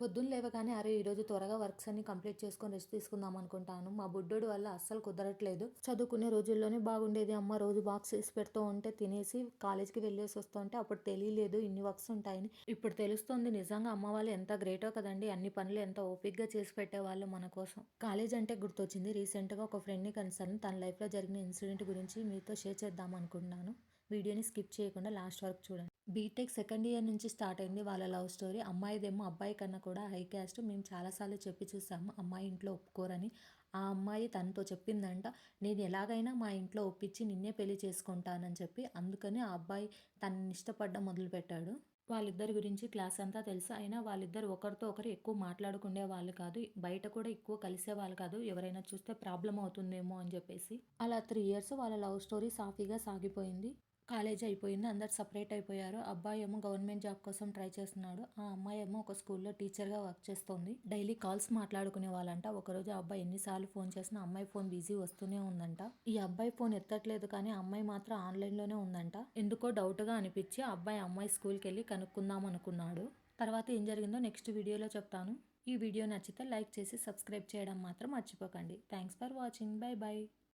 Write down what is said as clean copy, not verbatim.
పొద్దున్న లేవగానే అరే ఈరోజు త్వరగా వర్క్స్ అన్ని కంప్లీట్ చేసుకొని రెస్ట్ తీసుకుందాం అనుకుంటాను. మా బుడ్డోడు వల్ల అస్సలు కుదరట్లేదు. చదువుకునే రోజుల్లోనే బాగుండేది. అమ్మ రోజు బాక్స్ చేసి పెడుతూ ఉంటే తినేసి కాలేజ్‌కి వెళ్ళేసి వస్తుంటే అప్పుడు తెలియలేదు ఇన్ని వర్క్స్ ఉంటాయని. ఇప్పుడు తెలుస్తుంది నిజంగా అమ్మ వాళ్ళు ఎంత గ్రేటో కదండీ! అన్ని పనులు ఎంత ఓపికగా చేసి పెట్టేవాళ్ళు మన కోసం. కాలేజ్ అంటే గుర్తొచ్చింది. రీసెంట్‌గా ఒక ఫ్రెండ్‌ని కలిసాను. తన లైఫ్‌లో జరిగిన ఇన్సిడెంట్ గురించి మీతో షేర్ చేద్దాం అనుకుంటున్నాను. వీడియోని స్కిప్ చేయకుండా లాస్ట్ వరకు చూడండి. బీటెక్ సెకండ్ ఇయర్ నుంచి స్టార్ట్ అయింది వాళ్ళ లవ్ స్టోరీ. అమ్మాయిదేమో అబ్బాయి కన్నా కూడా హై క్యాస్ట్. మేము చాలాసార్లు చెప్పి చూసాము అమ్మాయి ఇంట్లో ఒప్పుకోరని. ఆ అమ్మాయి తనతో చెప్పిందంట, నేను ఎలాగైనా మా ఇంట్లో ఒప్పించి నిన్నే పెళ్లి చేసుకుంటానని చెప్పి. అందుకని ఆ అబ్బాయి తనని ఇష్టపడడం మొదలుపెట్టాడు. వాళ్ళిద్దరి గురించి క్లాస్ అంతా తెలుసు. అయినా వాళ్ళిద్దరు ఒకరితో ఒకరు ఎక్కువ మాట్లాడుకునే వాళ్ళు కాదు. బయట కూడా ఎక్కువ కలిసేవాళ్ళు కాదు. ఎవరైనా చూస్తే ప్రాబ్లమ్ అవుతుందేమో అని చెప్పేసి. అలా 3 ఇయర్స్ వాళ్ళ లవ్ స్టోరీ సాఫీగా సాగిపోయింది. కాలేజ్ అయిపోయింది. అందరు సెపరేట్ అయిపోయారు. అబ్బాయి ఏమో గవర్నమెంట్ జాబ్ కోసం ట్రై చేస్తున్నాడు. ఆ అమ్మాయి ఏమో ఒక స్కూల్‌లో టీచర్‌గా వర్క్ చేస్తోంది. డైలీ కాల్స్ మాట్లాడుకునే వాళ్ళంట. ఒకరోజు ఆ అబ్బాయి ఎన్నిసార్లు ఫోన్ చేసినా అమ్మాయి ఫోన్ బిజీ వస్తూనే ఉందంట. ఈ అబ్బాయి ఫోన్ ఎత్తట్లేదు కానీ ఆ అమ్మాయి మాత్రం ఆన్‌లైన్‌లోనే ఉందంట. ఎందుకో డౌట్‌గా అనిపించి ఆ అమ్మాయి స్కూల్‌కెళ్ళి కనుక్కుందాం అనుకున్నాడు. తర్వాత ఏం జరిగిందో నెక్స్ట్ వీడియోలో చెప్తాను. ఈ వీడియో నచ్చితే లైక్ చేసి సబ్స్క్రైబ్ చేయడం మాత్రం మర్చిపోకండి. Thanks for watching. By by.